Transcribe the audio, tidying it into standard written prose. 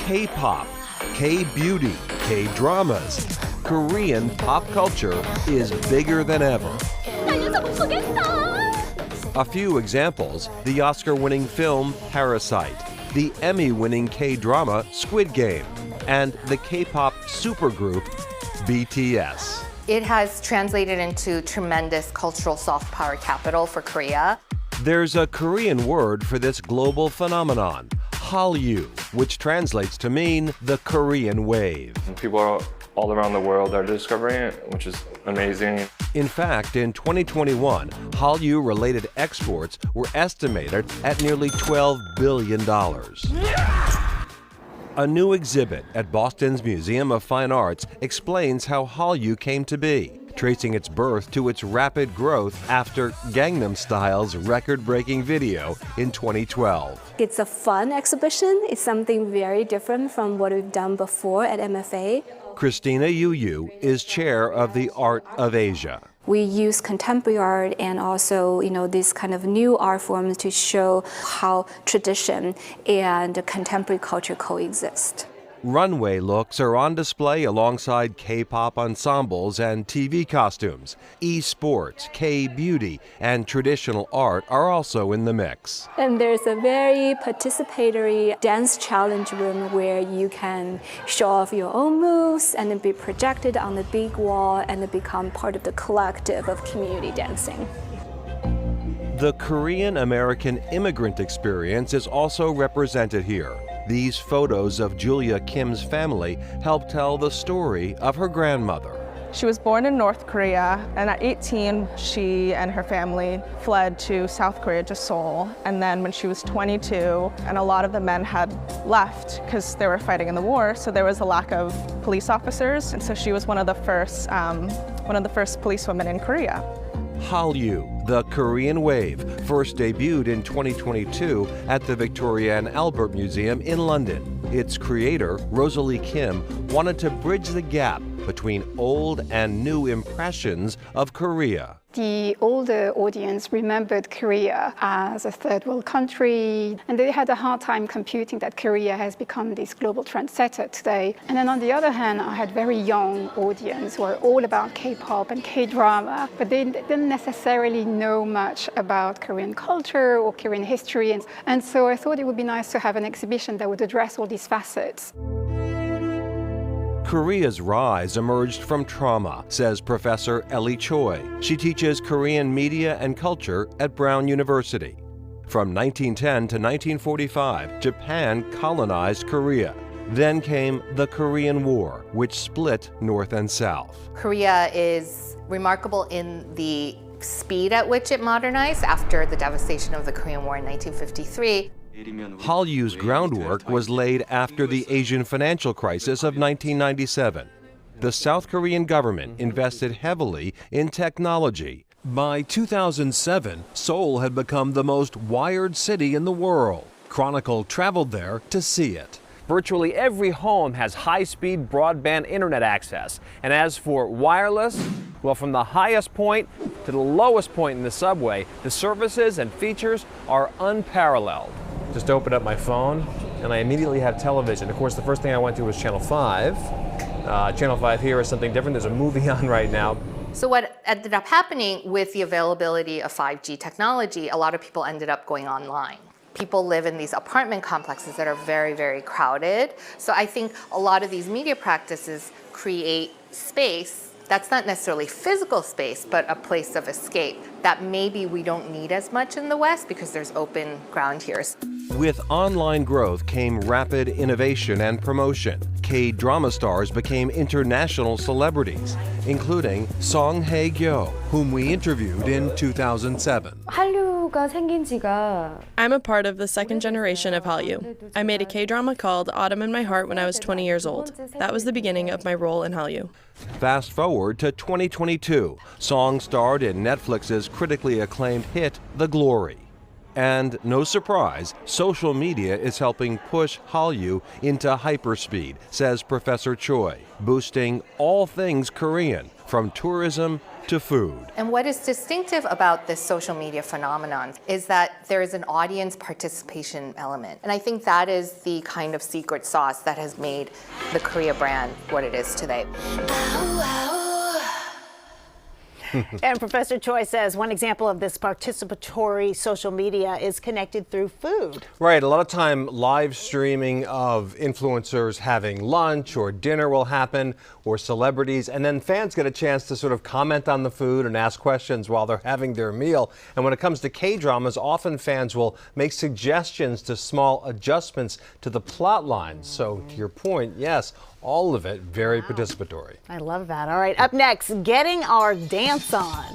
K-pop, K-beauty, K-dramas. Korean pop culture is bigger than ever. A few examples: the Oscar-winning film Parasite, the Emmy-winning K-drama Squid Game, and the K-pop supergroup BTS. It has translated into tremendous cultural soft power capital for Korea. There's a Korean word for this global phenomenon, Hallyu, which translates to mean the Korean wave. People all around the world are discovering it, which is amazing. In fact, in 2021, Hallyu-related exports were estimated at nearly $12 billion. A new exhibit at Boston's Museum of Fine Arts explains how Hallyu came to be, tracing its birth to its rapid growth after Gangnam Style's record-breaking video in 2012. It's a fun exhibition. It's something very different from what we've done before at MFA. Christina Yu is chair of the Art of Asia. We use contemporary art and also, these kind of new art forms to show how tradition and contemporary culture coexist. Runway looks are on display alongside K-pop ensembles and TV costumes. E-sports, K-beauty, and traditional art are also in the mix. And there's a very participatory dance challenge room where you can show off your own moves and then be projected on the big wall and then become part of the collective of community dancing. The Korean-American immigrant experience is also represented here. These photos of Julia Kim's family help tell the story of her grandmother. She was born in North Korea, and at 18, she and her family fled to South Korea, to Seoul. And then when she was 22, and a lot of the men had left because they were fighting in the war, so there was a lack of police officers, and so she was one of the first policewomen in Korea. Hallyu, the Korean wave, first debuted in 2022 at the Victoria and Albert Museum in London. Its creator, Rosalie Kim, wanted to bridge the gap between old and new impressions of Korea. The older audience remembered Korea as a third world country, and they had a hard time computing that Korea has become this global trendsetter today. And then on the other hand, I had very young audience who are all about K-pop and K-drama, but they didn't necessarily know much about Korean culture or Korean history. And so I thought it would be nice to have an exhibition that would address all these facets. Korea's rise emerged from trauma, says Professor Ellie Choi. She teaches Korean media and culture at Brown University. From 1910 to 1945, Japan colonized Korea. Then came the Korean War, which split North and South. Korea is remarkable in the speed at which it modernized after the devastation of the Korean War in 1953. Hallyu's groundwork was laid after the Asian financial crisis of 1997. The South Korean government invested heavily in technology. By 2007, Seoul had become the most wired city in the world. Chronicle traveled there to see it. Virtually every home has high-speed broadband internet access. And as for wireless, well, from the highest point to the lowest point in the subway, the services and features are unparalleled. Just opened up my phone, and I immediately have television. Of course, the first thing I went to was Channel 5. Channel 5 here is something different. There's a movie on right now. So what ended up happening with the availability of 5G technology, a lot of people ended up going online. People live in these apartment complexes that are very, very crowded. So I think a lot of these media practices create space that's not necessarily physical space, but a place of escape that maybe we don't need as much in the West because there's open ground here. With online growth came rapid innovation and promotion. K-drama stars became international celebrities, including Song Hae-kyo, whom we interviewed in 2007. 한류가 생긴 지가 I'm a part of the second generation of Hallyu. I made a K-drama called Autumn in My Heart when I was 20 years old. That was the beginning of my role in Hallyu. Fast forward to 2022. Song starred in Netflix's critically acclaimed hit, The Glory. And no surprise, social media is helping push Hallyu into hyperspeed, says Professor Choi, boosting all things Korean, from tourism to food. And what is distinctive about this social media phenomenon is that there is an audience participation element. And I think that is the kind of secret sauce that has made the Korea brand what it is today. And Professor Choi says one example of this participatory social media is connected through food. Right, a lot of time live streaming of influencers having lunch or dinner will happen, or celebrities, and then fans get a chance to sort of comment on the food and ask questions while they're having their meal. And when it comes to K-dramas, often fans will make suggestions to small adjustments to the plot lines. So to your point, yes, all of it very participatory. I love that. All right, up next, getting our dance on.